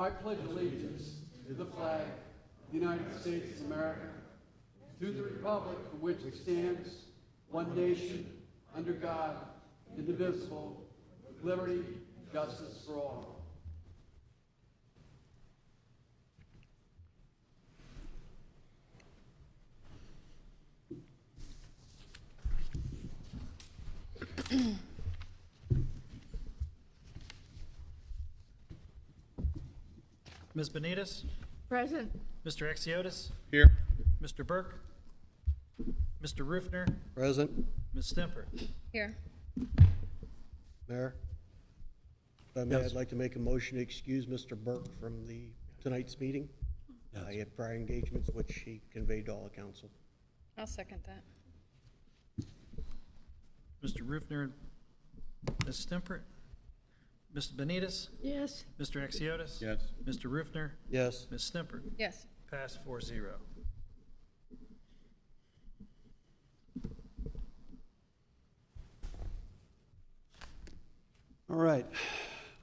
I pledge allegiance to the flag of the United States of America, to the republic for which it stands, one nation, under God, indivisible, with liberty and justice for all. Ms. Benitez? Present. Mr. Exiotis? Here. Mr. Burke? Mr. Rufner? Present. Ms. Stemper? Here. Mayor, if I may, Yes. I'd like to make a motion to excuse Mr. Burke from tonight's meeting. He had prior engagements, which he conveyed to all the council. I'll second that. Mr. Rufner? Ms. Stemper? Ms. Benitez? Yes. Mr. Exiotis? Yes. Mr. Rufner? Yes. Ms. Stemper? Yes. Passed 4-0. All right,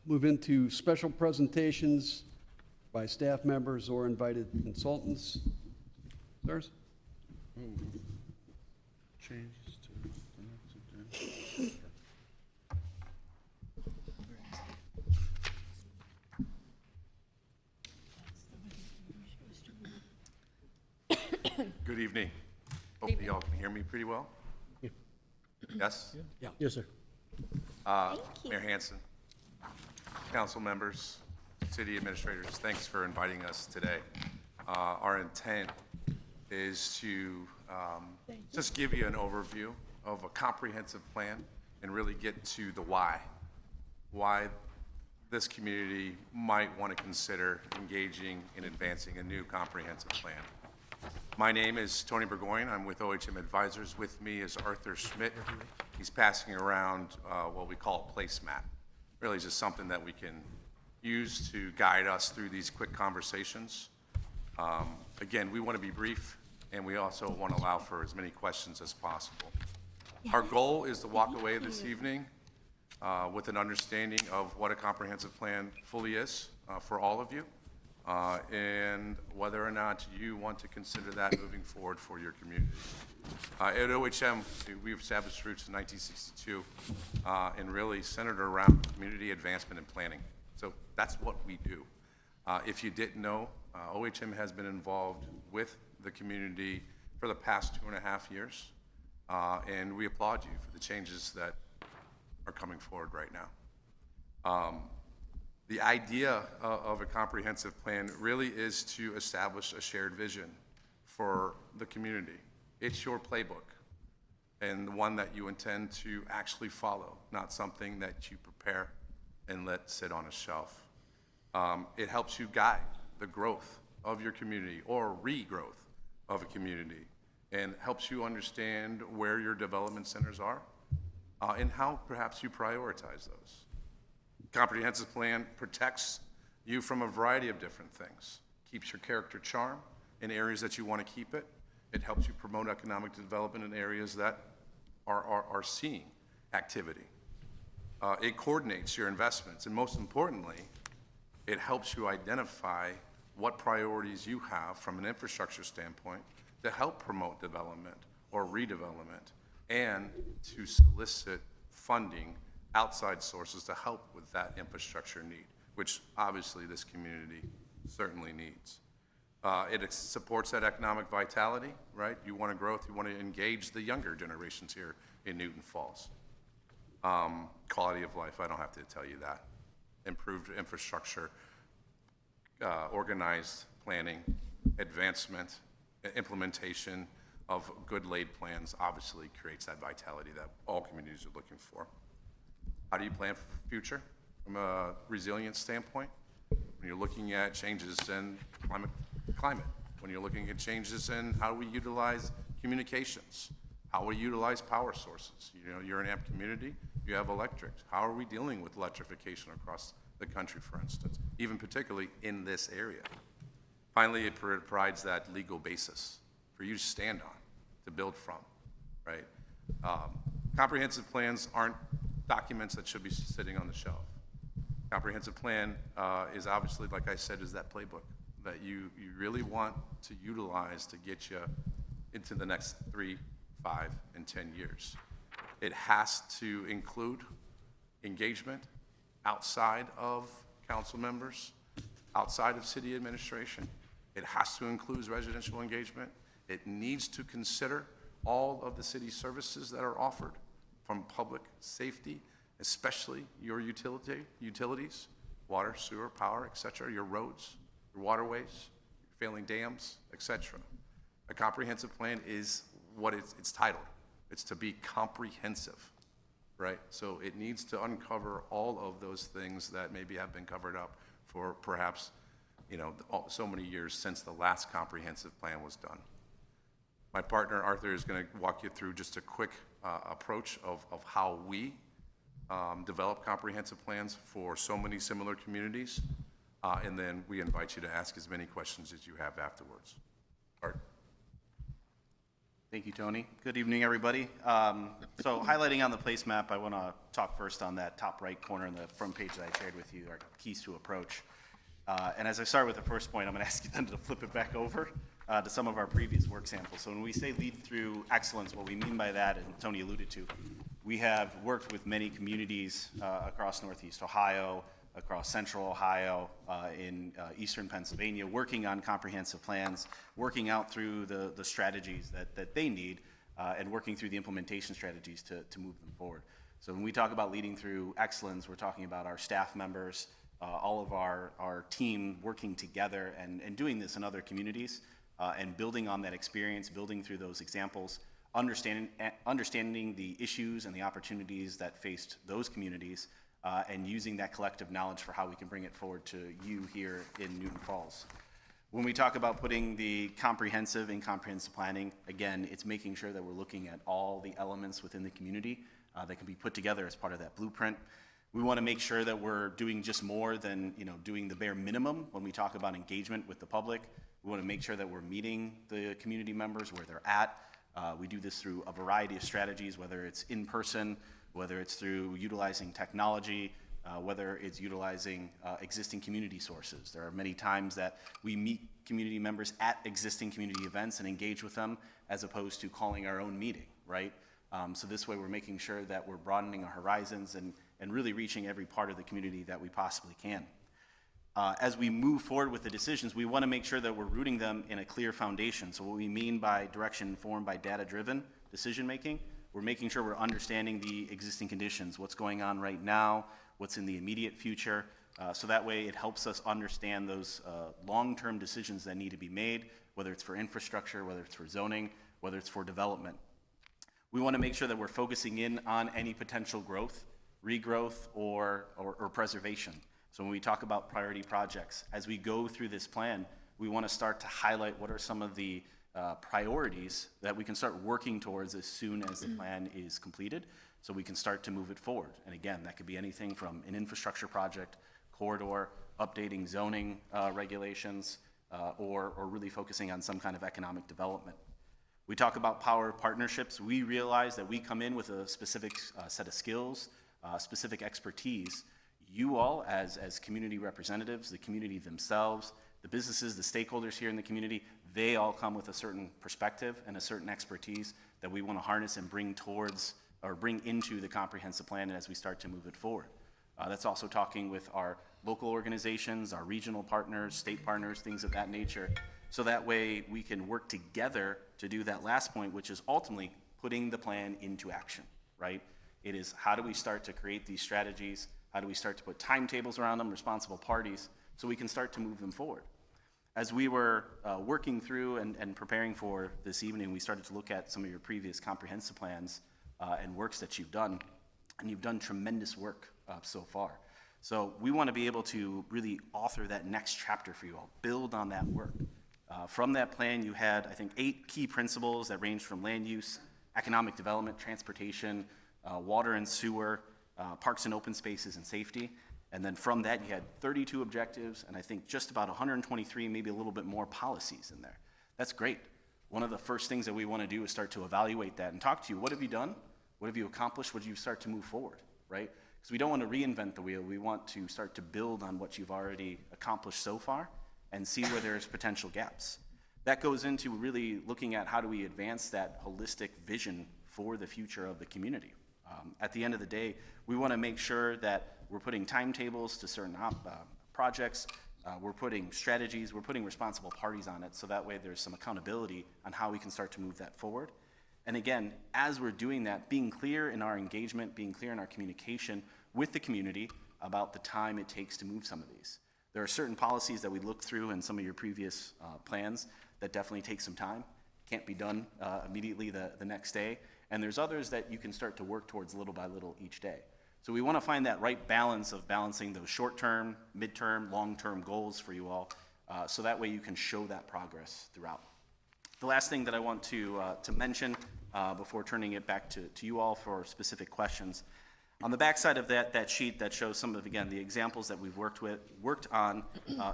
move into special presentations by staff members or invited consultants. Sirs? Changes to the next agenda. Good evening. Hopefully y'all can hear me pretty well. Yes? Yes, sir. Mayor Hanson, council members, city administrators, thanks for inviting us today. Our intent is to just give you an overview of a comprehensive plan and really get to the why this community might want to consider engaging in advancing a new comprehensive plan. My name is Tony Burgoyne. I'm with OHM Advisors. With me is Arthur Schmidt. He's passing around what we call a placemat. Really just something that we can use to guide us through these quick conversations. Again, we want to be brief, and we also want to allow for as many questions as possible. Our goal is to walk away this evening with an understanding of what a comprehensive plan fully is for all of you, and whether or not you want to consider that moving forward for your community. At OHM, we've established roots in 1962 and really centered around community advancement and planning. So that's what we do. If you didn't know, OHM has been involved with the community for the past 2.5 years, and we applaud you for the changes that are coming forward right now. The idea of a comprehensive plan really is to establish a shared vision for the community. It's your playbook, and one that you intend to actually follow, not something that you prepare and let sit on a shelf. It helps you guide the growth of your community or regrowth of a community, and helps you understand where your development centers are and how perhaps you prioritize those. Comprehensive plan protects you from a variety of different things. Keeps your character charm in areas that you want to keep it. It helps you promote economic development in areas that are seeing activity. It coordinates your investments, and most importantly, it helps you identify what priorities you have from an infrastructure standpoint to help promote development or redevelopment, and to solicit funding outside sources to help with that infrastructure need, which obviously this community certainly needs. It supports that economic vitality, right? You want to growth, you want to engage the younger generations here in Newton Falls. Quality of life, I don't have to tell you that. Improved infrastructure, organized planning, advancement, implementation of good laid plans obviously creates that vitality that all communities are looking for. How do you plan for the future from a resilience standpoint? When you're looking at changes in climate, when you're looking at changes in how we utilize communications, how we utilize power sources. You know, you're an AMP community, you have electric. How are we dealing with electrification across the country, for instance, even particularly in this area? Finally, it provides that legal basis for you to stand on, to build from, right? Comprehensive plans aren't documents that should be sitting on the shelf. Comprehensive plan is obviously, like I said, is that playbook that you really want to utilize to get you into the next 3, 5, and 10 years. It has to include engagement outside of council members, outside of city administration. It has to include residential engagement. It needs to consider all of the city services that are offered, from public safety, especially your utilities, water, sewer, power, et cetera, your roads, your waterways, failing dams, et cetera. A comprehensive plan is what it's titled. It's to be comprehensive, right? So it needs to uncover all of those things that maybe have been covered up for perhaps, so many years since the last comprehensive plan was done. My partner, Arthur, is going to walk you through just a quick approach of how we develop comprehensive plans for so many similar communities, and then we invite you to ask as many questions as you have afterwards. Art. Thank you, Tony. Good evening, everybody. So highlighting on the place map, I want to talk first on that top right corner in the front page that I shared with you, our keys to approach. And as I start with the first point, I'm going to ask you then to flip it back over to some of our previous work samples. So when we say lead through excellence, what we mean by that, and Tony alluded to, we have worked with many communities across Northeast Ohio, across Central Ohio, in Eastern Pennsylvania, working on comprehensive plans, working out through the strategies that they need, and working through the implementation strategies to move them forward. So when we talk about leading through excellence, we're talking about our staff members, all of our team working together and doing this in other communities, and building on that experience, building through those examples, understanding the issues and the opportunities that faced those communities, and using that collective knowledge for how we can bring it forward to you here in Newton Falls. When we talk about putting the comprehensive in comprehensive planning, again, it's making sure that we're looking at all the elements within the community that can be put together as part of that blueprint. We want to make sure that we're doing just more than doing the bare minimum when we talk about engagement with the public. We want to make sure that we're meeting the community members where they're at. We do this through a variety of strategies, whether it's in person, whether it's through utilizing technology, whether it's utilizing existing community sources. There are many times that we meet community members at existing community events and engage with them as opposed to calling our own meeting, right? So this way we're making sure that we're broadening our horizons and really reaching every part of the community that we possibly can. As we move forward with the decisions, we want to make sure that we're rooting them in a clear foundation. So what we mean by direction informed by data-driven decision-making, we're making sure we're understanding the existing conditions, what's going on right now, what's in the immediate future, so that way it helps us understand those long-term decisions that need to be made, whether it's for infrastructure, whether it's for zoning, whether it's for development. We want to make sure that we're focusing in on any potential growth, regrowth, or preservation. So when we talk about priority projects, as we go through this plan, we want to start to highlight what are some of the priorities that we can start working towards as soon as the plan is completed, so we can start to move it forward. And again, that could be anything from an infrastructure project, corridor, updating zoning regulations, or really focusing on some kind of economic development. We talk about power partnerships. We realize that we come in with a specific set of skills, specific expertise. You all, as community representatives, the community themselves, the businesses, the stakeholders here in the community, they all come with a certain perspective and a certain expertise that we want to harness and bring towards or bring into the comprehensive plan as we start to move it forward. That's also talking with our local organizations, our regional partners, state partners, things of that nature, so that way we can work together to do that last point, which is ultimately putting the plan into action, right? It is how do we start to create these strategies, how do we start to put timetables around them, responsible parties, so we can start to move them forward. As we were working through and preparing for this evening, we started to look at some of your previous comprehensive plans and works that you've done, and you've done tremendous work so far. So we want to be able to really author that next chapter for you all, build on that work. From that plan, you had, I think, 8 key principles that ranged from land use, economic development, transportation, water and sewer, parks and open spaces, and safety. And then from that, you had 32 objectives, and I think just about 123, maybe a little bit more policies in there. That's great. One of the first things that we want to do is start to evaluate that and talk to you. What have you done? What have you accomplished? What do you start to move forward, right? Because we don't want to reinvent the wheel. We want to start to build on what you've already accomplished so far and see where there's potential gaps. That goes into really looking at how do we advance that holistic vision for the future of the community. At the end of the day, we want to make sure that we're putting timetables to certain projects, we're putting strategies, we're putting responsible parties on it, so that way there's some accountability on how we can start to move that forward. And again, as we're doing that, being clear in our engagement, being clear in our communication with the community about the time it takes to move some of these. There are certain policies that we look through in some of your previous plans that definitely take some time, can't be done immediately the next day, and there's others that you can start to work towards little by little each day. So we want to find that right balance of balancing those short-term, mid-term, long-term goals for you all, so that way you can show that progress throughout. The last thing that I want to mention before turning it back to you all for specific questions, on the back side of that sheet that shows some of, again, the examples that we've worked on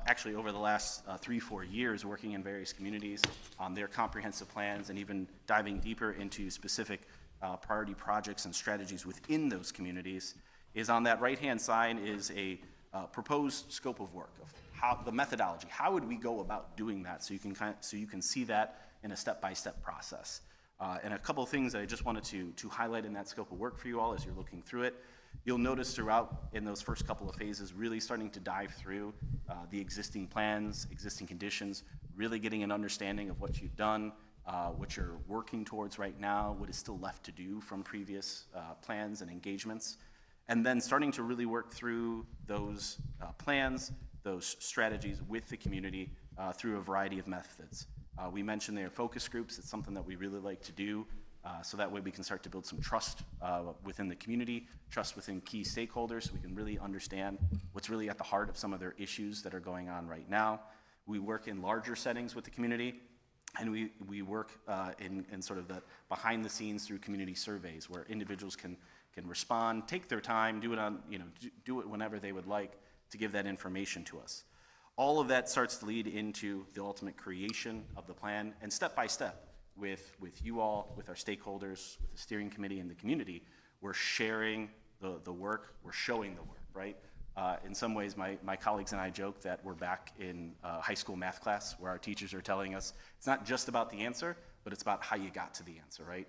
actually over the last 3-4 years, working in various communities on their comprehensive plans and even diving deeper into specific priority projects and strategies within those communities, is on that right-hand side is a proposed scope of work of how the methodology. How would we go about doing that so you can see that in a step-by-step process. And a couple of things that I just wanted to highlight in that scope of work for you all as you're looking through it. You'll notice throughout in those first couple of phases, really starting to dive through the existing plans, existing conditions, really getting an understanding of what you've done, what you're working towards right now, what is still left to do from previous plans and engagements, and then starting to really work through those plans, those strategies with the community through a variety of methods. We mentioned there are focus groups. It's something that we really like to do, so that way we can start to build some trust within the community, trust within key stakeholders, so we can really understand what's really at the heart of some of their issues that are going on right now. We work in larger settings with the community, and we work in sort of the behind the scenes through community surveys where individuals can respond, take their time, do it whenever they would like to give that information to us. All of that starts to lead into the ultimate creation of the plan, and step by step with you all, with our stakeholders, with the steering committee and the community, we're sharing the work, we're showing the work, right? In some ways, my colleagues and I joke that we're back in high school math class where our teachers are telling us it's not just about the answer, but it's about how you got to the answer, right?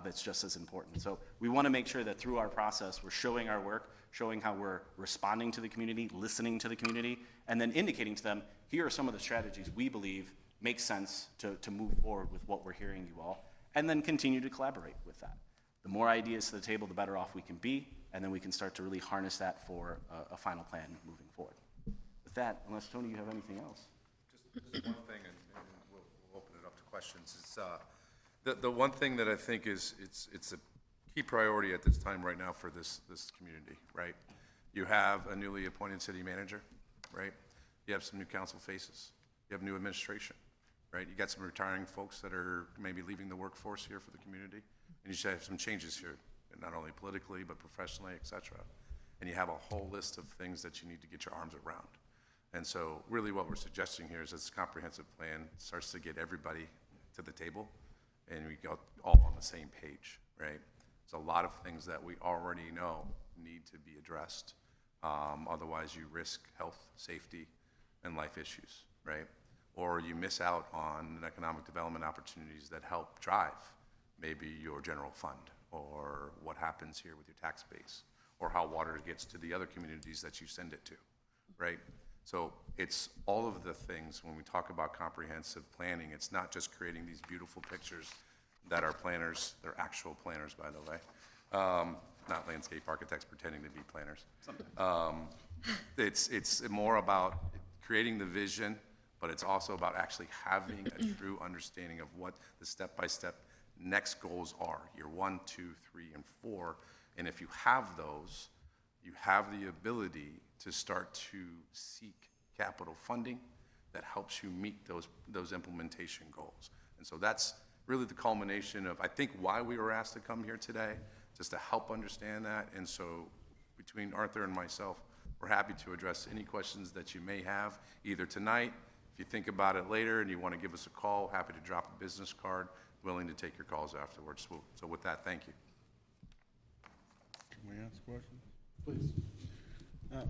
That's just as important. So we want to make sure that through our process, we're showing our work, showing how we're responding to the community, listening to the community, and then indicating to them, here are some of the strategies we believe make sense to move forward with what we're hearing you all, and then continue to collaborate with that. The more ideas to the table, the better off we can be, and then we can start to really harness that for a final plan moving forward. With that, unless, Tony, you have anything else? Just one thing, and we'll open it up to questions. It's, the one thing that I think is, it's a key priority at this time right now for this community, right? You have a newly appointed city manager, right? You have some new council faces. You have new administration, right? You got some retiring folks that are maybe leaving the workforce here for the community, and you should have some changes here, not only politically, but professionally, et cetera. And you have a whole list of things that you need to get your arms around. And so really what we're suggesting here is this comprehensive plan starts to get everybody to the table, and we go all on the same page, right? There's a lot of things that we already know need to be addressed. Otherwise, you risk health, safety, and life issues, right? Or you miss out on economic development opportunities that help drive maybe your general fund, or what happens here with your tax base, or how water gets to the other communities that you send it to, right? So it's all of the things when we talk about comprehensive planning. It's not just creating these beautiful pictures that our planners, they're actual planners, by the way, not landscape architects pretending to be planners. It's more about creating the vision, but it's also about actually having a true understanding of what the step-by-step next goals are, year 1, 2, 3, and 4. And if you have those, you have the ability to start to seek capital funding that helps you meet those implementation goals. And so that's really the culmination of, I think, why we were asked to come here today, just to help understand that. And so between Arthur and myself, we're happy to address any questions that you may have, either tonight, if you think about it later and you want to give us a call, happy to drop a business card, willing to take your calls afterwards. So with that, thank you. Can we ask questions? Please.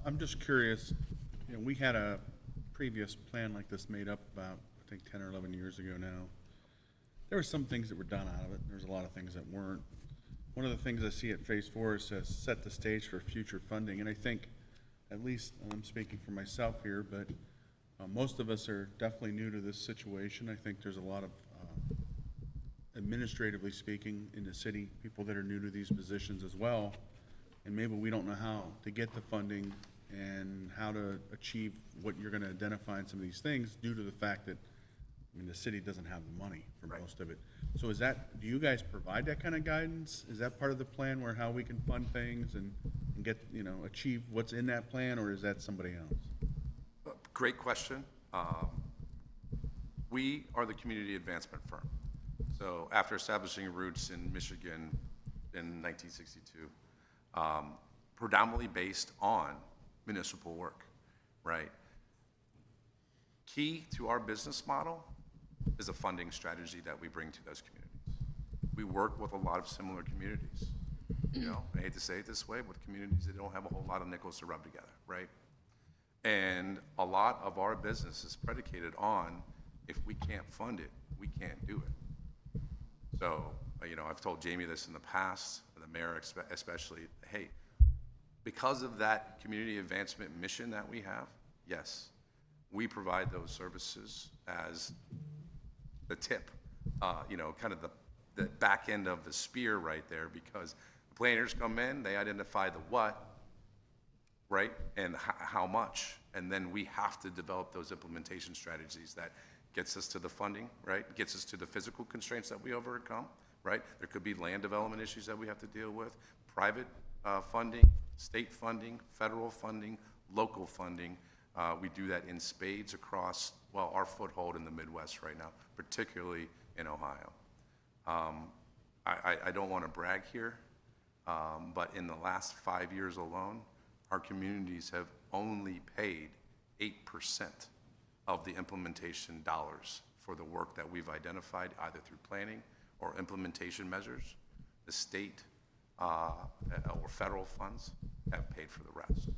I'm just curious, you know, we had a previous plan like this made up about, I think, 10 or 11 years ago now. There were some things that were done out of it, there's a lot of things that weren't. One of the things I see at Phase 4 is to set the stage for future funding, and I think, at least, I'm speaking for myself here, but most of us are definitely new to this situation. I think there's a lot of, administratively speaking, in the city, people that are new to these positions as well, and maybe we don't know how to get the funding and how to achieve what you're gonna identify in some of these things due to the fact that, I mean, the city doesn't have the money for Right. most of it. So is that, do you guys provide that kind of guidance? Is that part of the plan where how we can fund things and get, you know, achieve what's in that plan, or is that somebody else? Great question. We are the community advancement firm. So after establishing roots in Michigan in 1962, predominantly based on municipal work, right? Key to our business model is a funding strategy that we bring to those communities. We work with a lot of similar communities. You know, I hate to say it this way, with communities that don't have a whole lot of nickels to rub together, right? And a lot of our business is predicated on, if we can't fund it, we can't do it. So, you know, I've told Jamie this in the past, the mayor especially, hey, because of that community advancement mission that we have, yes, we provide those services as the tip, you know, kind of the back end of the spear right there, because the planners come in, they identify the what, right, and how much, and then we have to develop those implementation strategies that gets us to the funding, right, gets us to the physical constraints that we overcome, right? There could be land development issues that we have to deal with, private funding, state funding, federal funding, local funding. We do that in spades across, well, our foothold in the Midwest right now, particularly in Ohio. I don't want to brag here, but in the last 5 years alone, our communities have only paid 8% of the implementation dollars for the work that we've identified, either through planning or implementation measures. The state or federal funds have paid for the rest.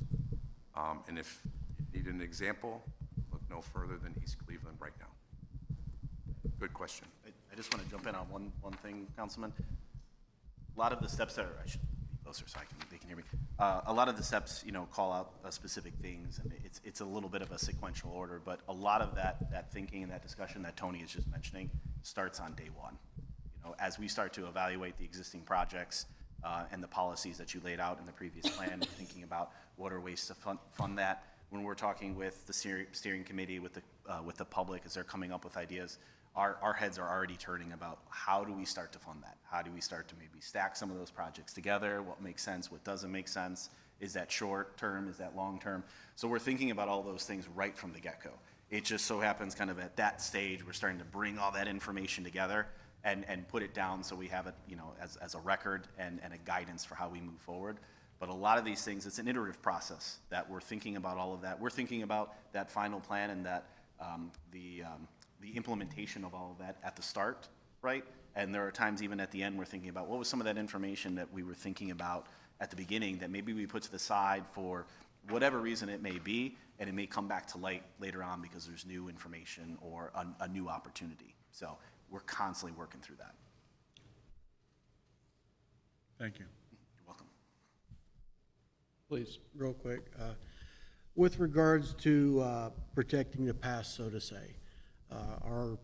And if you need an example, look no further than East Cleveland right now. Good question. I just want to jump in on one thing, Councilman. A lot of the steps that are, I should be closer so they can hear me. A lot of the steps, you know, call out specific things, and it's a little bit of a sequential order, but a lot of that thinking and that discussion that Tony is just mentioning starts on day one. You know, as we start to evaluate the existing projects and the policies that you laid out in the previous plan, thinking about what are ways to fund that. When we're talking with the steering committee, with the public, as they're coming up with ideas, our heads are already turning about how do we start to fund that? How do we start to maybe stack some of those projects together? What makes sense? What doesn't make sense? Is that short term? Is that long term? So we're thinking about all those things right from the get-go. It just so happens kind of at that stage, we're starting to bring all that information together and put it down so we have it, you know, as a record and a guidance for how we move forward. But a lot of these things, it's an iterative process that we're thinking about all of that. We're thinking about that final plan and that the implementation of all of that at the start, right? And there are times even at the end we're thinking about what was some of that information that we were thinking about at the beginning that maybe we put to the side for whatever reason it may be, and it may come back to light later on because there's new information or a new opportunity. So we're constantly working through that. Thank you. You're welcome. Please. Real quick, with regards to protecting the past, so to say, our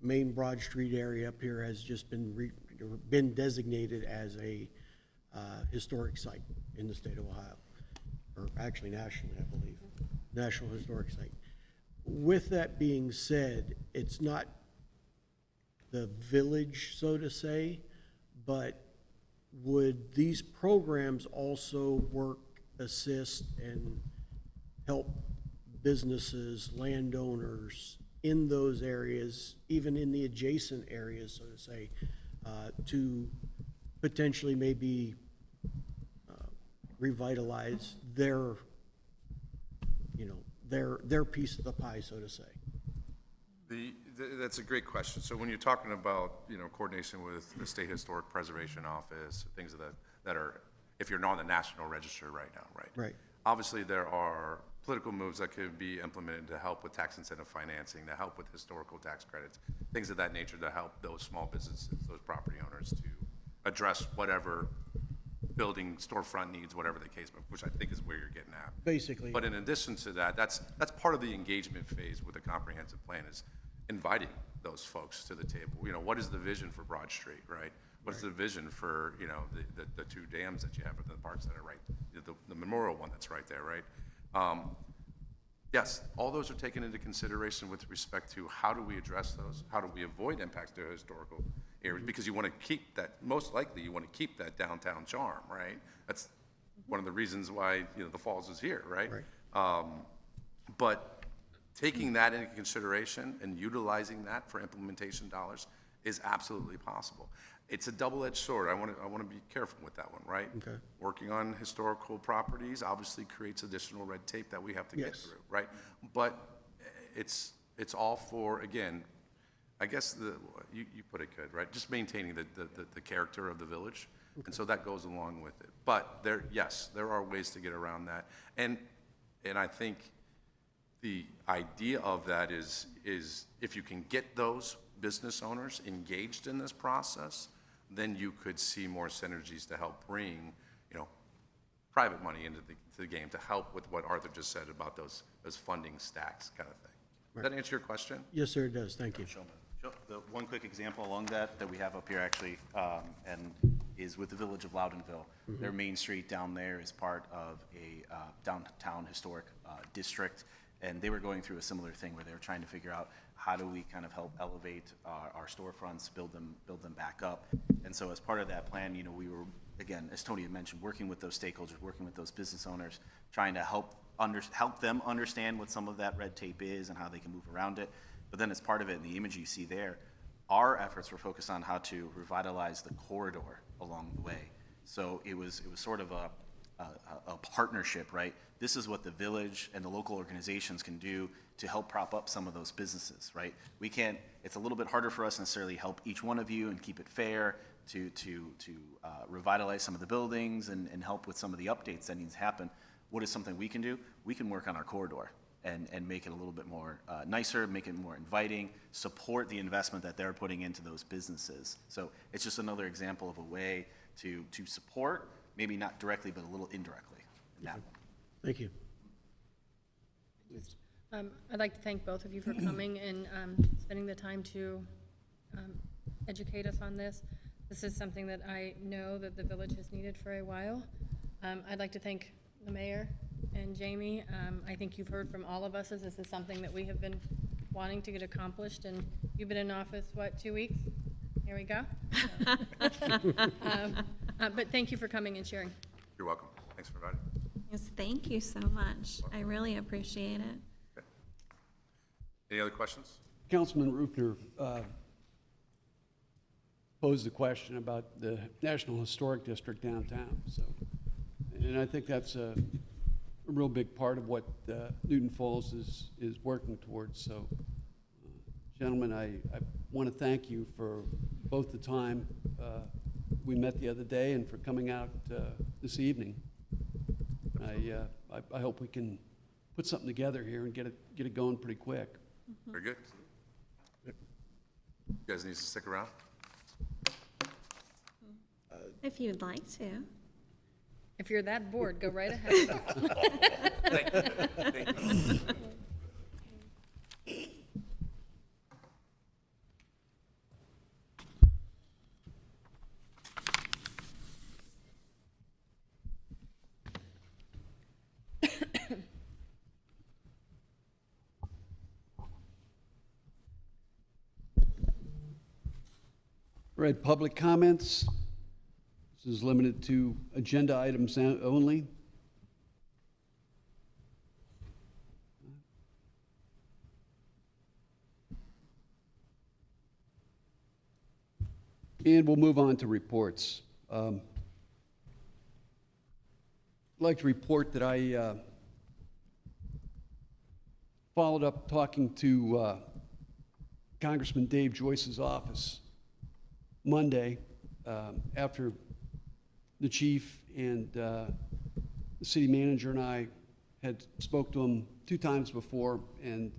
main Broad Street area up here has just been designated as a historic site in the state of Ohio, or actually nationally, I believe, National Historic Site. With that being said, it's not the village, so to say, but would these programs also work, assist, and help businesses, landowners in those areas, even in the adjacent areas, so to say, to potentially maybe revitalize their, you know, their piece of the pie, so to say? That's a great question. So when you're talking about, you know, coordination with the State Historic Preservation Office, things of that are, if you're not on the national register right now, right? Right. Obviously, there are political moves that could be implemented to help with tax incentive financing, to help with historical tax credits, things of that nature to help those small businesses, those property owners to address whatever building storefront needs, whatever the case, which I think is where you're getting at. Basically. But in addition to that, that's part of the engagement phase with a comprehensive plan is inviting those folks to the table. You know, what is the vision for Broad Street, right? What's the vision for, you know, the two dams that you have at the parks that are right, the memorial one that's right there, right? Yes, all those are taken into consideration with respect to how do we address those? How do we avoid impacts to historical areas? Because you want to keep that, most likely you want to keep that downtown charm, right? That's one of the reasons why, you know, the Falls is here, right? But taking that into consideration and utilizing that for implementation dollars is absolutely possible. It's a double-edged sword. I want to be careful with that one, right? Okay. Working on historical properties obviously creates additional red tape that we have to get Yes. through, right? But it's all for, again, I guess you put it good, right? Just maintaining the character of the village. And so that goes along with it. But there are ways to get around that. And I think the idea of that is if you can get those business owners engaged in this process, then you could see more synergies to help bring, you know, private money into the game to help with what Arthur just said about those funding stacks kind of thing. Does that answer your question? Yes, sir, it does. Thank you. The one quick example along that we have up here actually, and is with the Village of Loudonville. Their Main Street down there is part of a downtown historic district, and they were going through a similar thing where they were trying to figure out how do we kind of help elevate our storefronts, build them back up. And so as part of that plan, you know, we were, again, as Tony had mentioned, working with those stakeholders, working with those business owners, trying to help them understand what some of that red tape is and how they can move around it. But then as part of it, in the image you see there, our efforts were focused on how to revitalize the corridor along the way. So it was sort of a partnership, right? This is what the village and the local organizations can do to help prop up some of those businesses, right? We can't, it's a little bit harder for us necessarily help each one of you and keep it fair to revitalize some of the buildings and help with some of the updates that needs to happen. What is something we can do? We can work on our corridor and make it a little bit more nicer, make it more inviting, support the investment that they're putting into those businesses. So it's just another example of a way to support, maybe not directly, but a little indirectly in that one. Thank you. I'd like to thank both of you for coming and spending the time to educate us on this. This is something that I know that the village has needed for a while. I'd like to thank the mayor and Jamie. I think you've heard from all of us as this is something that we have been wanting to get accomplished, and you've been in office, what, 2 weeks? Here we go. But thank you for coming and sharing. You're welcome. Thanks for inviting. Yes, thank you so much. I really appreciate it. Okay. Any other questions? Councilman Rufner posed a question about the National Historic District downtown, so, and I think that's a real big part of what Newton Falls is working towards. So, gentlemen, I want to thank you for both the time we met the other day and for coming out this evening. I hope we can put something together here and get it going pretty quick. Very good. You guys need to stick around? If you'd like to. If you're that bored, go right ahead. Thank you. Right, public comments. This is limited to agenda items only. And we'll move on to reports. I'd like to report that I followed up talking to Congressman Dave Joyce's office Monday after the chief and the city manager and I had spoke to him 2 times before, and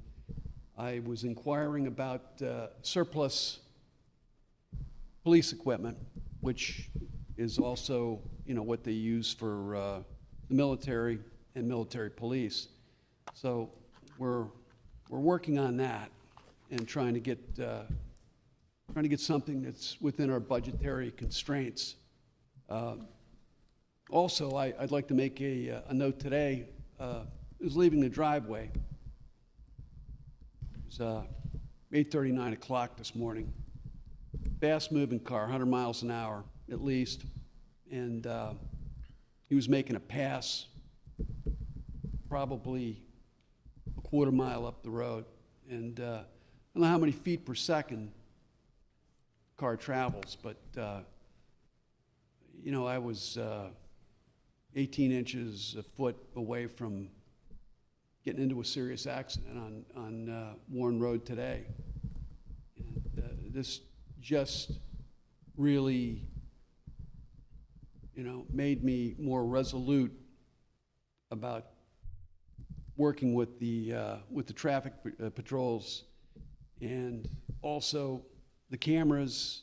I was inquiring about surplus police equipment, which is also, what they use for the military and military police. So we're working on that and trying to get something that's within our budgetary constraints. Also, I'd like to make a note today. I was leaving the driveway. It was 8:30, 9 o'clock this morning. Fast-moving car, 100 miles an hour at least, and he was making a pass probably a quarter mile up the road. And I don't know how many feet per second car travels, but I was 18 inches, a foot away from getting into a serious accident on Warren Road today. And this just really, made me more resolute about working with the traffic patrols, and also the cameras.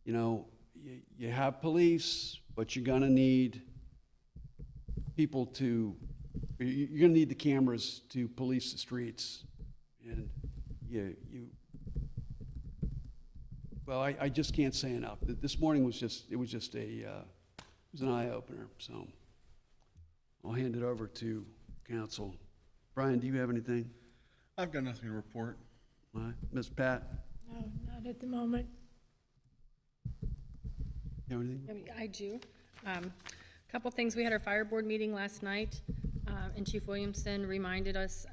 You have police, but you're gonna need people you're gonna need the cameras to police the streets. And well, I just can't say enough. This morning was just an eye-opener. So I'll hand it over to council. Brian, do you have anything? I've got nothing to report. All right. Ms. Pat, No, not at the moment. you have anything? I do. Couple things. We had our fire board meeting last night, and Chief Williamson reminded us,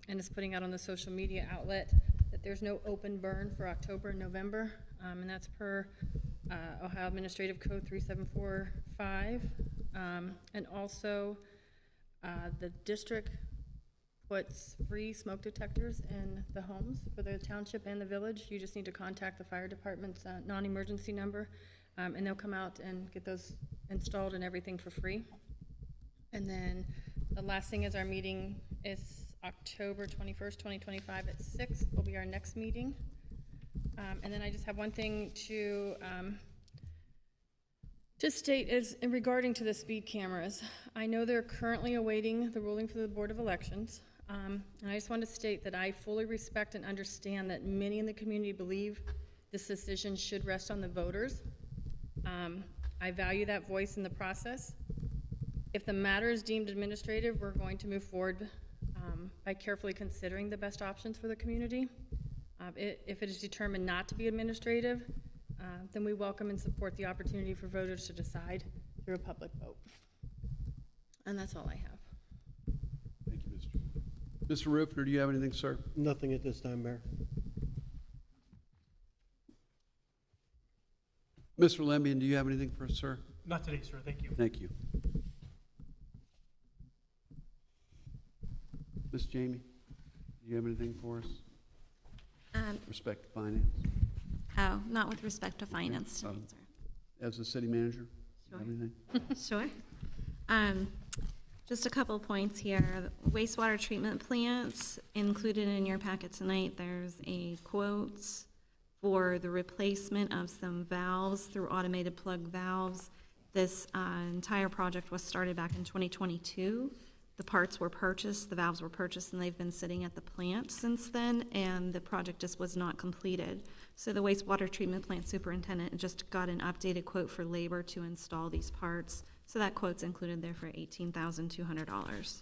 and is putting out on the social media outlet, that there's no open burn for October and November, and that's per Ohio Administrative Code 3745. And also, the district puts free smoke detectors in the homes for the township and the village. You just need to contact the fire department's non-emergency number, and they'll come out and get those installed and everything for free. And then the last thing is our meeting is October 21st, 2025 at 6 will be our next meeting. And then I just have one thing to state is in regarding to the speed cameras. I know they're currently awaiting the ruling for the Board of Elections. And I just want to state that I fully respect and understand that many in the community believe this decision should rest on the voters. I value that voice in the process. If the matter is deemed administrative, we're going to move forward by carefully considering the best options for the community. If it is determined not to be administrative, then we welcome and support the opportunity for voters to decide through a public vote. And that's all I have. Thank you, Mr. Rufner, do you have anything, sir? Nothing at this time, Mayor. Mr. Lembian, do you have anything for us, sir? Not today, sir. Thank you. Thank you. Ms. Jamie, do you have anything for us? Respect to finance, Oh, not with respect to finance today, sir. as the city manager? Sure. Have anything? Sure. Just a couple points here. Wastewater treatment plants, included in your packet tonight, there's a quote for the replacement of some valves through automated plug valves. This entire project was started back in 2022. The parts were purchased, the valves were purchased, and they've been sitting at the plant since then, and the project just was not completed. So the wastewater treatment plant superintendent just got an updated quote for labor to install these parts. So that quote's included there for $18,200.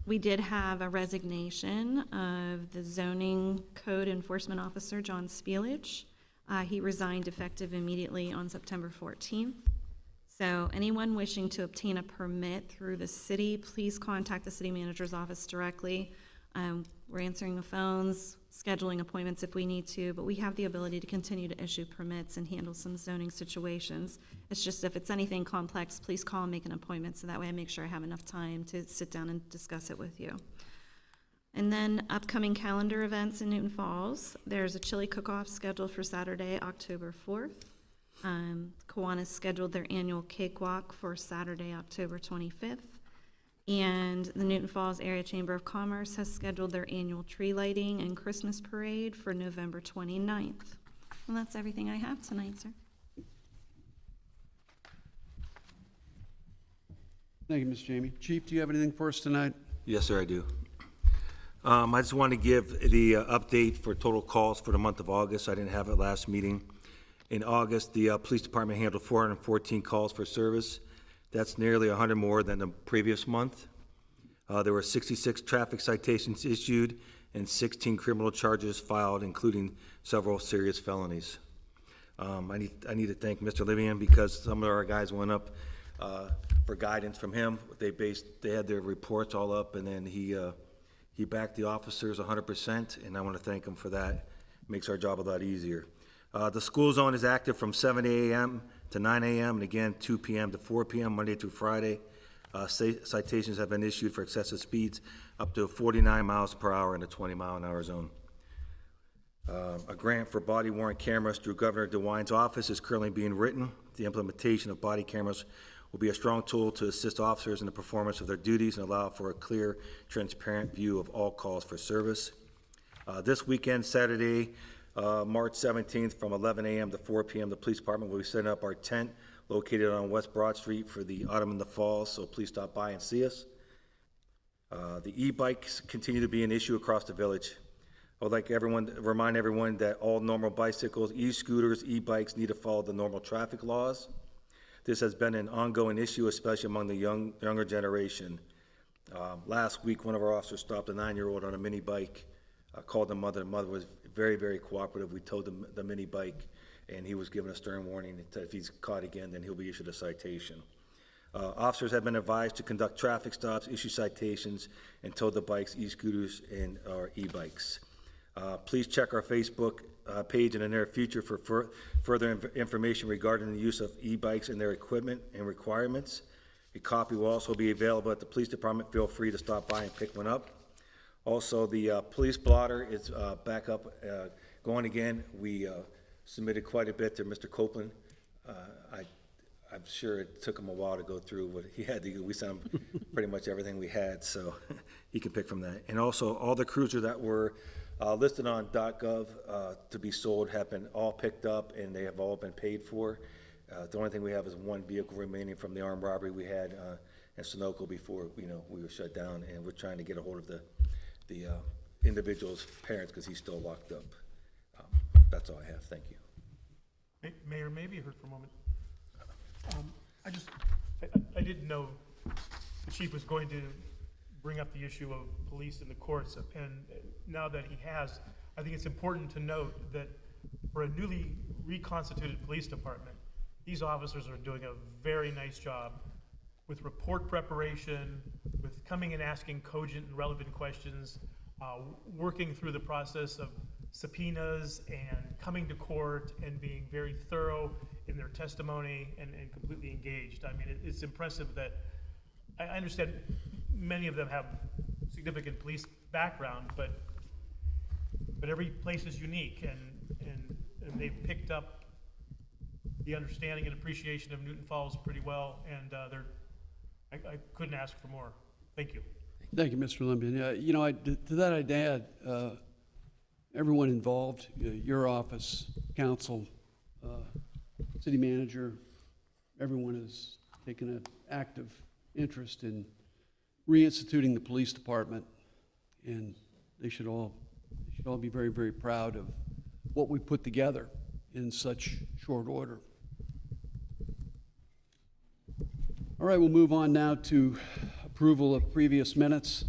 We did have a resignation of the zoning code enforcement officer, John Spielich. He resigned effective immediately on September 14th. So anyone wishing to obtain a permit through the city, please contact the city manager's office directly. We're answering the phones, scheduling appointments if we need to, but we have the ability to continue to issue permits and handle some zoning situations. It's just if it's anything complex, please call and make an appointment, so that way I make sure I have enough time to sit down and discuss it with you. And then upcoming calendar events in Newton Falls. There's a chili cook-off scheduled for Saturday, October 4th. Kiwanis scheduled their annual cakewalk for Saturday, October 25th. And the Newton Falls Area Chamber of Commerce has scheduled their annual tree lighting and Christmas parade for November 29th. And that's everything I have tonight, sir. Thank you, Ms. Jamie. Chief, do you have anything for us tonight? Yes, sir, I do. I just want to give the update for total calls for the month of August. I didn't have it last meeting. In August, the police department handled 414 calls for service. That's nearly 100 more than the previous month. There were 66 traffic citations issued and 16 criminal charges filed, including several serious felonies. I need to thank Mr. Livian because some of our guys went up for guidance from him. They had their reports all up, and then he backed the officers 100%, and I want to thank him for that. Makes our job a lot easier. The school zone is active from 7 a.m. to 9 a.m. and again 2 p.m. to 4 p.m. Monday through Friday. Citations have been issued for excessive speeds up to 49 miles per hour in the 20-mile-an-hour zone. A grant for body-worn cameras through Governor DeWine's office is currently being written. The implementation of body cameras will be a strong tool to assist officers in the performance of their duties and allow for a clear, transparent view of all calls for service. This weekend, Saturday, March 17th, from 11 a.m. to 4 p.m., the police department will be setting up our tent located on West Broad Street for the Autumn in the Fall, so please stop by and see us. The e-bikes continue to be an issue across the village. I would like to remind everyone that all normal bicycles, e-scooters, e-bikes need to follow the normal traffic laws. This has been an ongoing issue, especially among the younger generation. Last week, one of our officers stopped a 9-year-old on a mini bike, called the mother. The mother was very, very cooperative. We towed the mini bike, and he was given a stern warning that if he's caught again, then he'll be issued a citation. Officers have been advised to conduct traffic stops, issue citations, and tow the bikes, e-scooters, and our e-bikes. Please check our Facebook page in the near future for further information regarding the use of e-bikes and their equipment and requirements. A copy will also be available at the police department. Feel free to stop by and pick one up. Also, the police blotter is back up, going again. We submitted quite a bit to Mr. Copeland. I'm sure it took him a while to go through what he had to do. We sent him pretty much everything we had, so he can pick from that. And also, all the cruisers that were listed on .gov to be sold have been all picked up, and they have all been paid for. The only thing we have is one vehicle remaining from the armed robbery we had in Sunoco before we were shut down, and we're trying to get a hold of the individual's parents because he's still locked up. That's all I have. Thank you. Mayor, maybe heard for a moment. I didn't know the chief was going to bring up the issue of police in the courts, and now that he has, I think it's important to note that for a newly reconstituted police department, these officers are doing a very nice job with report preparation, with coming and asking cogent and relevant questions, working through the process of subpoenas and coming to court and being very thorough in their testimony and completely engaged. I mean, it's impressive that, I understand many of them have significant police background, but every place is unique, and they've picked up the understanding and appreciation of Newton Falls pretty well, and I couldn't ask for more. Thank you. Thank you, Mr. Limbian. To that I'd add, everyone involved, your office, council, city manager, everyone has taken an active interest in reinstituting the police department, and they should all be very, very proud of what we put together in such short order. All right, we'll move on now to approval of previous minutes.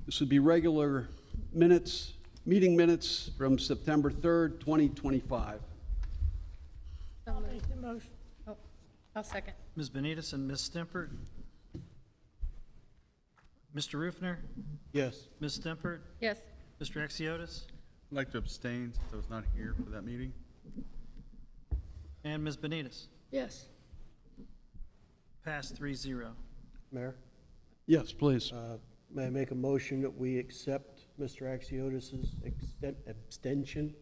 This would be regular minutes, meeting minutes from September 3rd, 2025. I'll make the motion. Oh, I'll second. Ms. Benitez and Ms. Stimpert. Mr. Rufner, Yes. Ms. Stimpert, Yes. Mr. Exiotis, I'd like to abstain since I was not here for that meeting. and Ms. Benitez. Yes. Passed 3-0. Mayor, Yes, please. may I make a motion that we accept Mr. Axiotis's abstention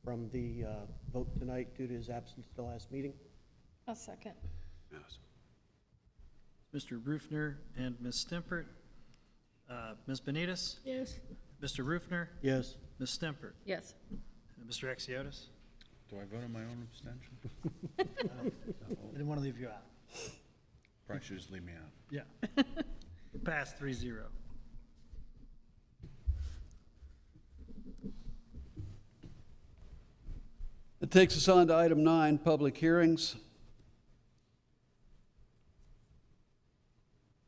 from the vote tonight due to his absence at the last meeting. I'll second. Yes. Mr. Rufner and Ms. Stempert. Ms. Benitez? Yes. Mr. Rufner? Yes. Ms. Stempert? Yes. And Mr. Exiotis? Do I vote on my own abstention? I didn't want to leave you out. Probably should just leave me out. Yeah. Pass 3-0. That takes us on to item 9, public hearings.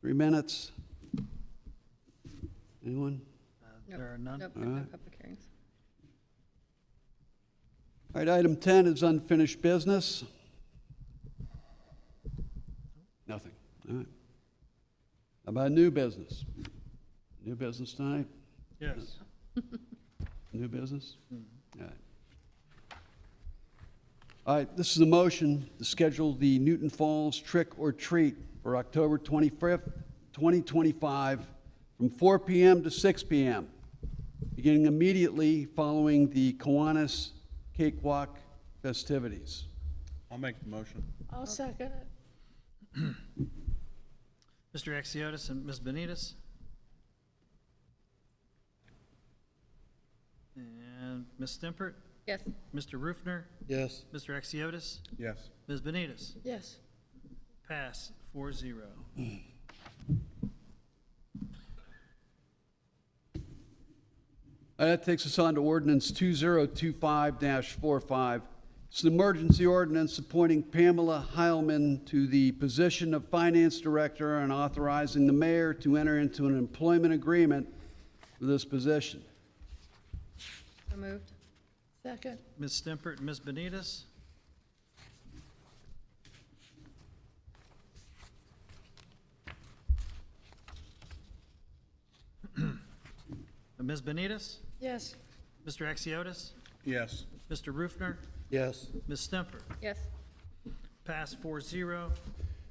3 minutes. Anyone? Nope. There are none? Nope, All no right. public hearings. All right, item 10 is unfinished business. Nothing. All right. How about new business? New business tonight? Yes. New business? All right. All right, this is a motion to schedule the Newton Falls Trick or Treat for October 25th, 2025, from 4 p.m. to 6 p.m., beginning immediately following the Kiwanis Cakewalk festivities. I'll make the motion. I'll second it. Mr. Exiotis and Ms. Benitez? And Ms. Stempert? Yes. Mr. Rufner? Yes. Mr. Exiotis? Yes. Ms. Benitez? Yes. Pass 4-0. That takes us on to ordinance 2025-45. It's an emergency ordinance appointing Pamela Heilman to the position of Finance Director and authorizing the mayor to enter into an employment agreement for this position. So moved. Second. Ms. Stempert and Ms. Benitez? Ms. Benitez? Yes. Mr. Exiotis? Yes. Mr. Rufner? Yes. Ms. Stempert? Yes. Pass 4-0.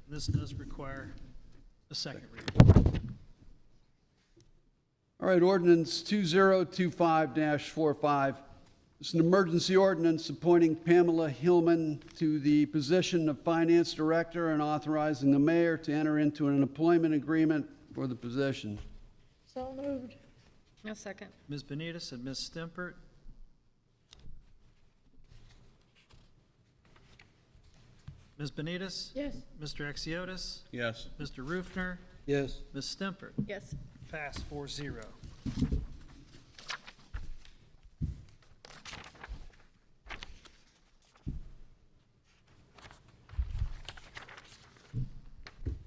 This does require a second reading. All right, ordinance 2025-45. It's an emergency ordinance appointing Pamela Hillman to the position of Finance Director and authorizing the mayor to enter into an employment agreement for the position. So moved. No second. Ms. Benitez and Ms. Stempert? Ms. Benitez? Yes. Mr. Exiotis? Yes. Mr. Rufner? Yes. Ms. Stempert? Yes. Pass 4-0.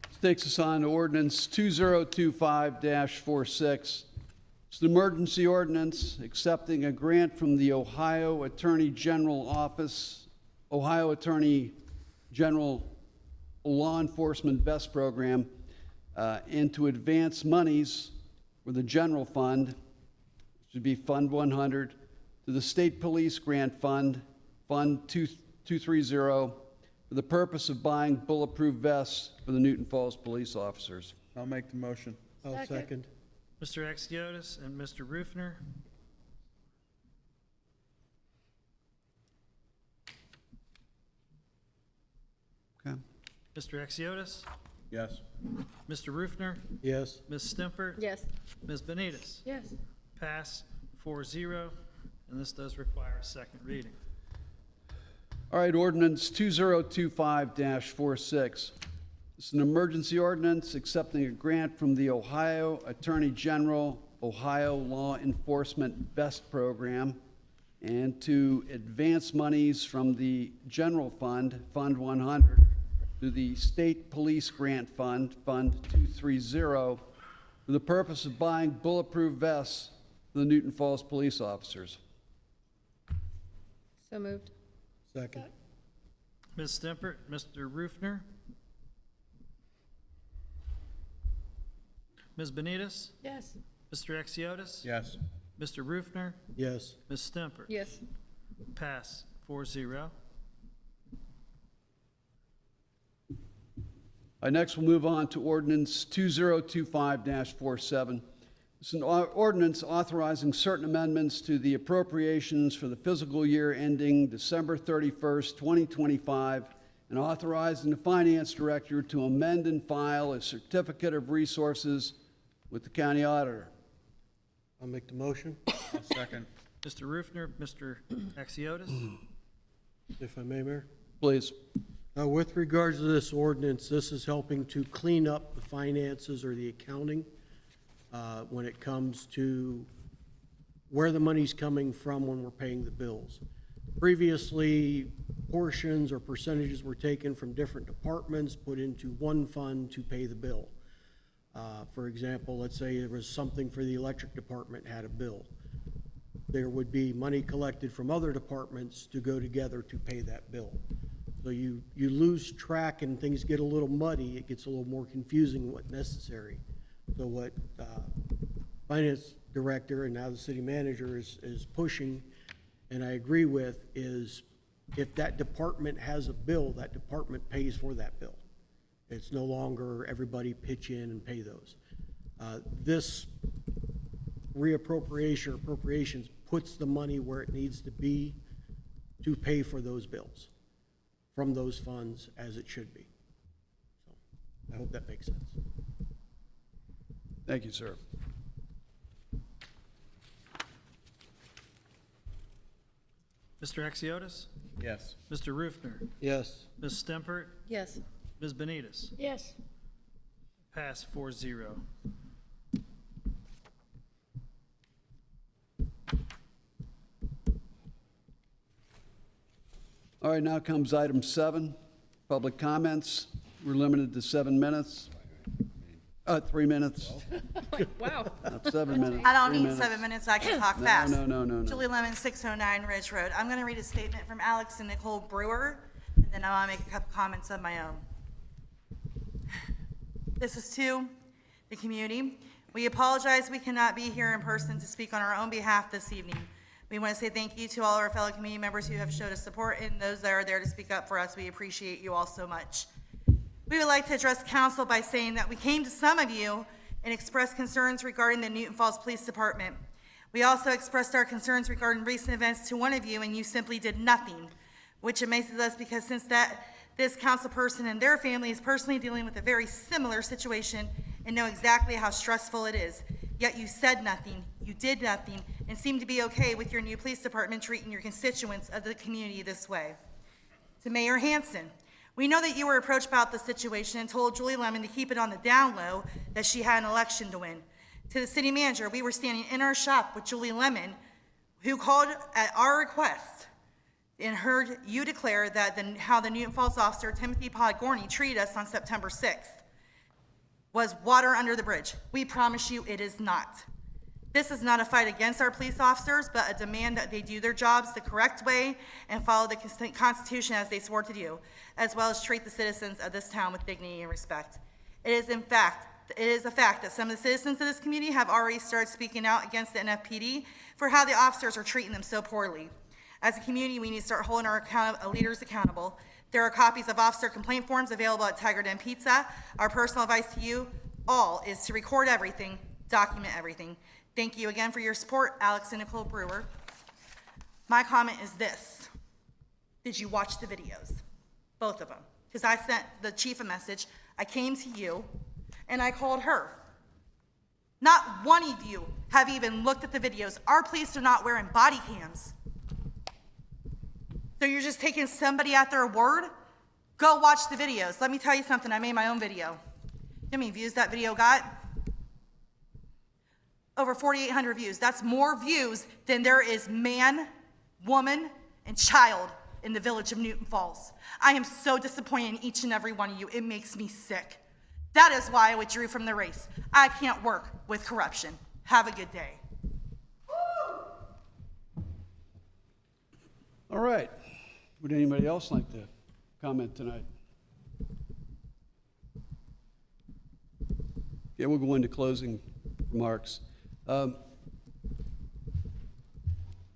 This takes us on to ordinance 2025-46. It's an emergency ordinance accepting a grant from the Ohio Attorney General Office, Ohio Attorney General Law Enforcement Vest Program, and to advance monies for the general fund, should be Fund 100, to the State Police Grant Fund, Fund 230, for the purpose of buying bulletproof vests for the Newton Falls police officers. I'll make the motion. I'll Second. second. Mr. Exiotis and Mr. Rufner? Okay. Mr. Exiotis? Yes. Mr. Rufner? Yes. Ms. Stempert? Yes. Ms. Benitez? Yes. Pass 4-0, and this does require a second reading. All right, ordinance 2025-46. It's an emergency ordinance accepting a grant from the Ohio Attorney General Ohio Law Enforcement Vest Program and to advance monies from the general fund, Fund 100, to the State Police Grant Fund, Fund 230, for the purpose of buying bulletproof vests for the Newton Falls police officers. So moved. Second. Ms. Stempert, Mr. Rufner? Ms. Benitez? Yes. Mr. Exiotis? Yes. Mr. Rufner? Yes. Ms. Stempert? Yes. Pass 4-0. Next, we'll move on to ordinance 2025-47. It's an ordinance authorizing certain amendments to the appropriations for the fiscal year ending December 31st, 2025, and authorizing the finance director to amend and file a certificate of resources with the county auditor. I'll make the motion, I'll second. Mr. Rufner, Mr. Axiotis? if I may, Mayor. Please. With regards to this ordinance, this is helping to clean up the finances or the accounting when it comes to where the money's coming from when we're paying the bills. Previously, portions or percentages were taken from different departments, put into one fund to pay the bill. For example, let's say there was something for the electric department had a bill. There would be money collected from other departments to go together to pay that bill. So you lose track and things get a little muddy, it gets a little more confusing than what's necessary. So what finance director and now the city manager is pushing, and I agree with, is if that department has a bill, that department pays for that bill. It's no longer everybody pitch in and pay those. This reappropriation or appropriations puts the money where it needs to be to pay for those bills from those funds as it should be. So I hope that makes sense. Thank you, sir. Mr. Axiotis? Yes. Mr. Rufner? Yes. Ms. Stempert? Yes. Ms. Benitez? Yes. Pass 4-0. All right, now comes item 7, public comments. We're limited to 7 minutes. 3 minutes, Wow. not 7 minutes. I don't 3 need minutes. 7 minutes, I can talk No, fast. no. Julie Lemon, 609 Ridge Road. I'm going to read a statement from Alex and Nicole Brewer, and then I want to make a couple comments of my own. This is to the community. We apologize we cannot be here in person to speak on our own behalf this evening. We want to say thank you to all our fellow community members who have showed us support and those that are there to speak up for us. We appreciate you all so much. We would like to address council by saying that we came to some of you and expressed concerns regarding the Newton Falls Police Department. We also expressed our concerns regarding recent events to one of you, and you simply did nothing, which amazes us because since this council person and their family is personally dealing with a very similar situation and know exactly how stressful it is. Yet you said nothing, you did nothing, and seemed to be okay with your new police department treating your constituents of the community this way. To Mayor Hansen, we know that you were approached about the situation and told Julie Lemon to keep it on the down low, that she had an election to win. To the city manager, we were standing in our shop with Julie Lemon, who called at our request and heard you declare that how the Newton Falls officer, Timothy Podgorny, treated us on September 6th was water under the bridge. We promise you it is not. This is not a fight against our police officers, but a demand that they do their jobs the correct way and follow the Constitution as they swore to do, as well as treat the citizens of this town with dignity and respect. It is a fact that some of the citizens of this community have already started speaking out against the NFPD for how the officers are treating them so poorly. As a community, we need to start holding our leaders accountable. There are copies of officer complaint forms available at Tiger Den Pizza. Our personal advice to you all is to record everything, document everything. Thank you again for your support, Alex and Nicole Brewer. My comment is this. Did you watch the videos? Both of them. Because I sent the chief a message. I came to you, and I called her. Not one of you have even looked at the videos. Our police are not wearing body cams. So you're just taking somebody at their word? Go watch the videos. Let me tell you something. I made my own video. You know how many views that video got? Over 4,800 views. That's more views than there is man, woman, and child in the village of Newton Falls. I am so disappointed in each and every one of you. It makes me sick. That is why I withdrew from the race. I can't work with corruption. Have a good day. All right. Would anybody else like to comment tonight? Yeah, we'll go into closing remarks.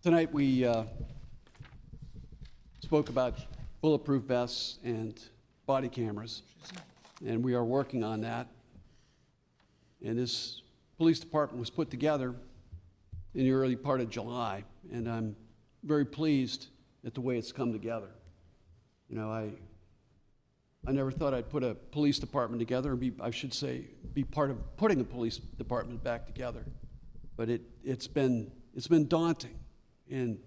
Tonight we spoke about bulletproof vests and body cameras, and we are working on that. And this police department was put together in the early part of July, and I'm very pleased at the way it's come together. You know, I never thought I'd put a police department together, and I should say, be part of putting a police department back together. But it's been daunting, and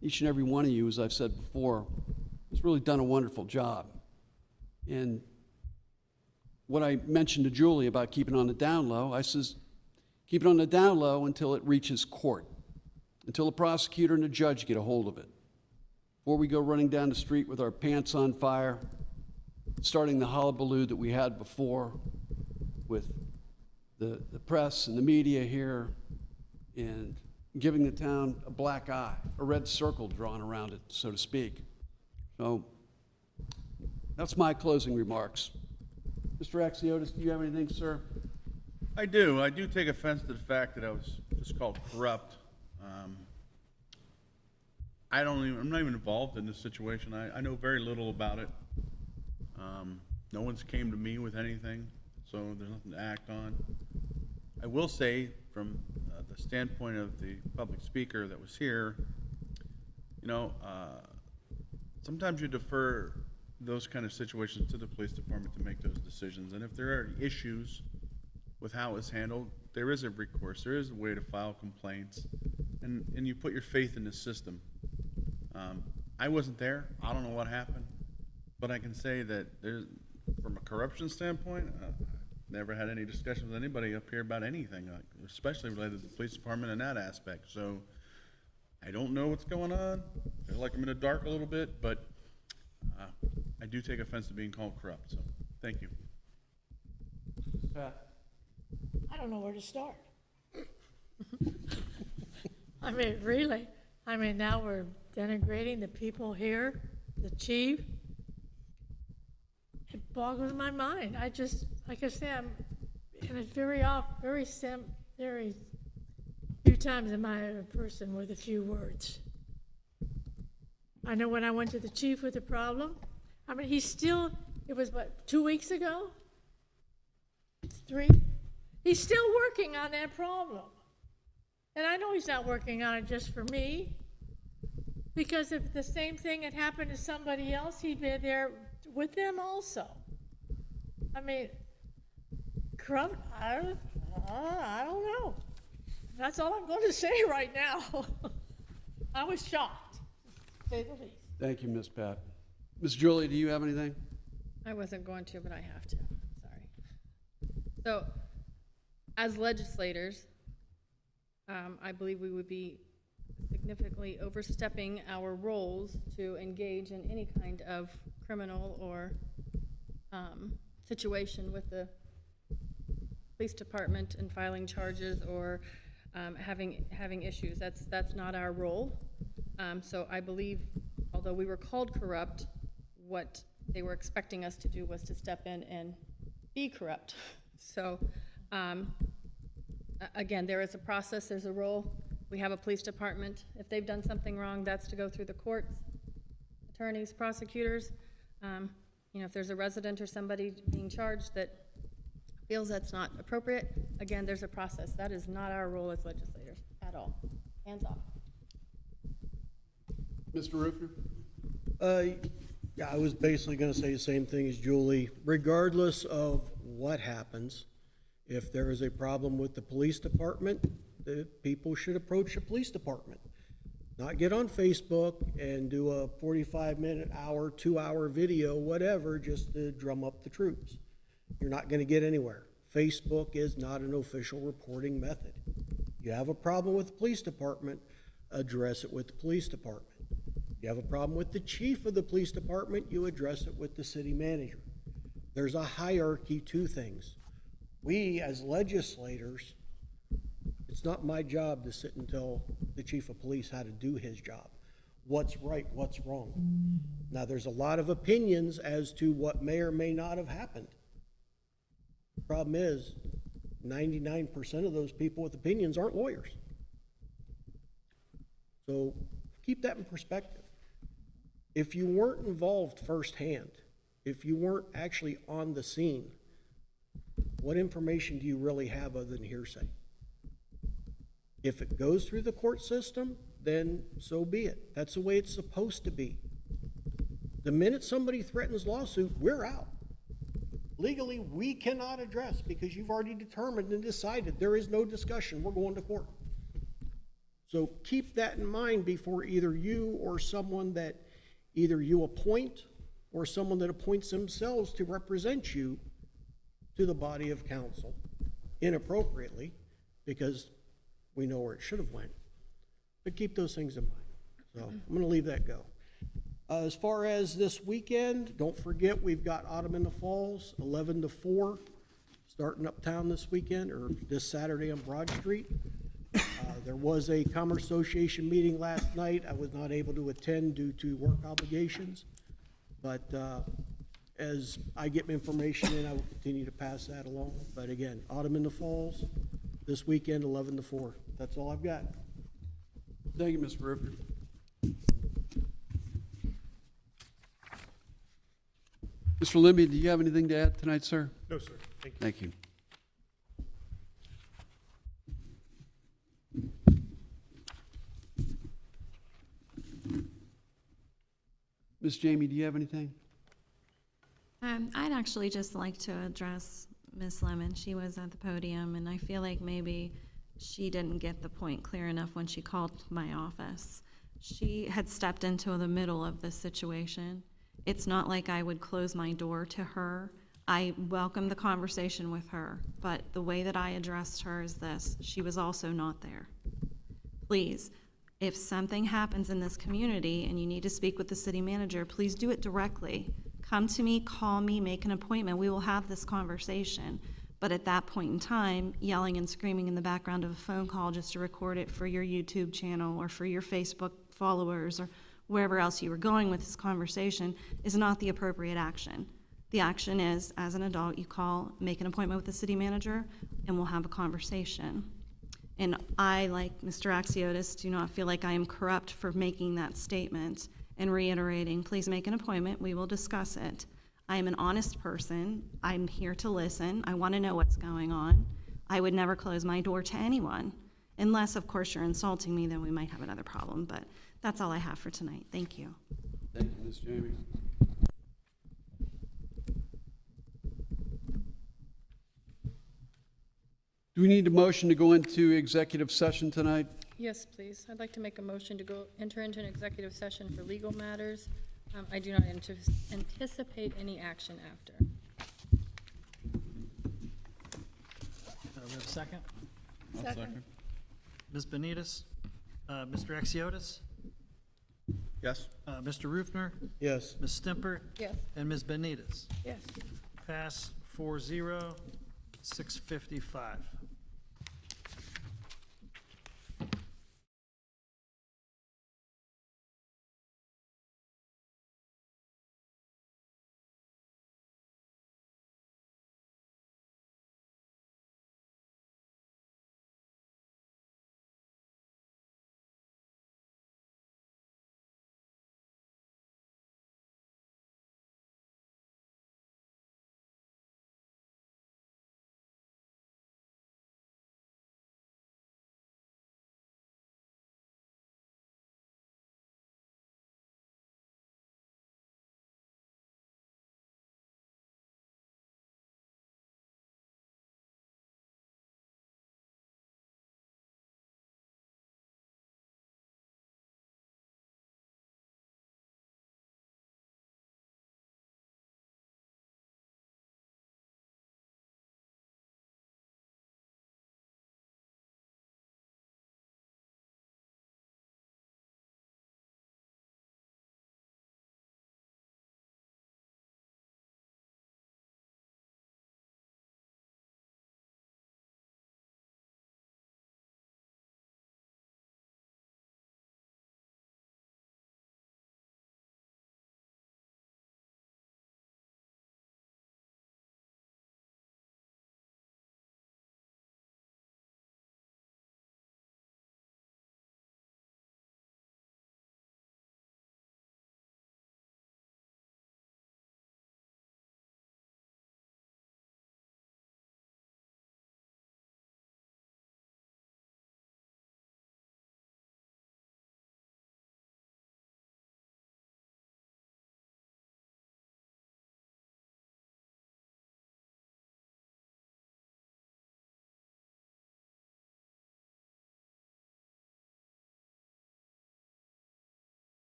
each and every one of you, as I've said before, has really done a wonderful job. And what I mentioned to Julie about keeping it on the down low, I says, keep it on the down low until it reaches court, until the prosecutor and the judge get a hold of it. Before we go running down the street with our pants on fire, starting the hullabaloo that we had before with the press and the media here, and giving the town a black eye, a red circle drawn around it, so to speak. So that's my closing remarks. Mr. Axiotis, do you have anything, sir? I do. I do take offense to the fact that I was just called corrupt. I'm not even involved in this situation. I know very little about it. No one's came to me with anything, so there's nothing to act on. I will say, from the standpoint of the public speaker that was here, you know, sometimes you defer those kind of situations to the police department to make those decisions. And if there are issues with how it's handled, there is a recourse. There is a way to file complaints, and you put your faith in the system. I wasn't there. I don't know what happened, but I can say that there's, from a corruption standpoint, never had any discussion with anybody up here about anything, especially related to the police department in that aspect. So I don't know what's going on. I feel like I'm in the dark a little bit, but I do take offense to being called corrupt. So thank you. Pat? I don't know where to start. I mean, really, now we're denigrating the people here, the chief. It boggles my mind. Like I say, I'm in a very few times am I a person with a few words. I know when I went to the chief with a problem, I mean, it was what, 2 weeks ago? 3? He's still working on that problem. And I know he's not working on it just for me, because if the same thing had happened to somebody else, he'd be there with them also. I mean, corrupt, I don't know. That's all I'm going to say right now. I was shocked, to say the least. Thank you, Ms. Pat. Ms. Julie, do you have anything? I wasn't going to, but I have to. Sorry. So, as legislators, I believe we would be significantly overstepping our roles to engage in any kind of criminal or situation with the police department and filing charges or having issues. That's not our role. So I believe, although we were called corrupt, what they were expecting us to do was to step in and be corrupt. So again, there is a process, there's a role. We have a police department. If they've done something wrong, that's to go through the courts, attorneys, prosecutors. You know, if there's a resident or somebody being charged that feels that's not appropriate, again, there's a process. That is not our role as legislators at all. Hands off. Mr. Rupner? Yeah, I was basically going to say the same thing as Julie. Regardless of what happens, if there is a problem with the police department, the people should approach the police department. Not get on Facebook and do a 45-minute, hour, 2-hour video, whatever, just to drum up the troops. You're not going to get anywhere. Facebook is not an official reporting method. You have a problem with the police department, address it with the police department. You have a problem with the chief of the police department, you address it with the city manager. There's a hierarchy to things. We, as legislators, it's not my job to sit and tell the chief of police how to do his job. What's right, what's wrong. Now, there's a lot of opinions as to what may or may not have happened. The problem is, 99% of those people with opinions aren't lawyers. So keep that in perspective. If you weren't involved firsthand, if you weren't actually on the scene, what information do you really have other than hearsay? If it goes through the court system, then so be it. That's the way it's supposed to be. The minute somebody threatens lawsuit, we're out. Legally, we cannot address because you've already determined and decided there is no discussion. We're going to court. So keep that in mind before either you or someone that either you appoint or someone that appoints themselves to represent you to the body of council inappropriately, because we know where it should have went. But keep those things in mind. So I'm going to leave that go. As far as this weekend, don't forget we've got Autumn in the Falls, 11 to 4, starting uptown this weekend, or this Saturday on Broad Street. There was a Commerce Association meeting last night. I was not able to attend due to work obligations. But as I get information in, I will continue to pass that along. But again, Autumn in the Falls, this weekend, 11 to 4. That's all I've got. Thank you, Mr. Roofer. Mr. Limby, do you have anything to add tonight, sir? No, sir. Thank you. Thank you. Ms. Jamie, do you have anything? I'd actually just like to address Ms. Lemon. She was at the podium, and I feel like maybe she didn't get the point clear enough when she called my office. She had stepped into the middle of this situation. It's not like I would close my door to her. I welcomed the conversation with her, but the way that I addressed her is this: she was also not there. Please, if something happens in this community and you need to speak with the city manager, please do it directly. Come to me, call me, make an appointment. We will have this conversation. But at that point in time, yelling and screaming in the background of a phone call just to record it for your YouTube channel or for your Facebook followers or wherever else you were going with this conversation is not the appropriate action. The action is, as an adult, you call, make an appointment with the city manager, and we'll have a conversation. And I, like Mr. Axiotis, do not feel like I am corrupt for making that statement and reiterating, please make an appointment, we will discuss it. I am an honest person. I'm here to listen. I want to know what's going on. I would never close my door to anyone. Unless, of course, you're insulting me, then we might have another problem. But that's all I have for tonight. Thank you. Thank you, Ms. Jamie. Do we need a motion to go into executive session tonight? Yes, please. I'd like to make a motion to enter into an executive session for legal matters. I do not anticipate any action after. We have a second? Second. Ms. Benitez? Mr. Axiotis? Yes? Mr. Rufner? Yes. Ms. Stemper? Yes. And Ms. Benitez? Yes. Pass 4-0, 6:55.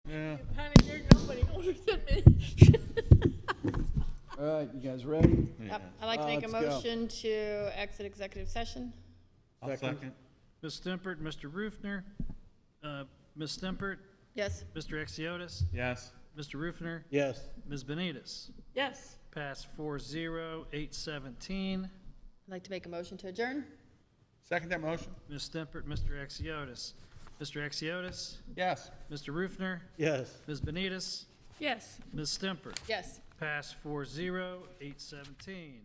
Yeah. Honey, there's nobody older than me. All right, you guys ready? Yep, I'd like to make a Let's go. motion to exit executive session. I'll second. Ms. Stempert, Mr. Rufner, Ms. Stempert, Yes. Mr. Exiotis, Yes. Mr. Rufner, Yes. Ms. Benitez. Yes. Pass 4-0, 817. I'd like to make a motion to adjourn. Second that motion? Ms. Stempert, Mr. Exiotis. Mr. Exiotis, Yes. Mr. Rufner, Yes. Ms. Benitez, Yes. Ms. Stempert. Yes. Pass 4-0, 817.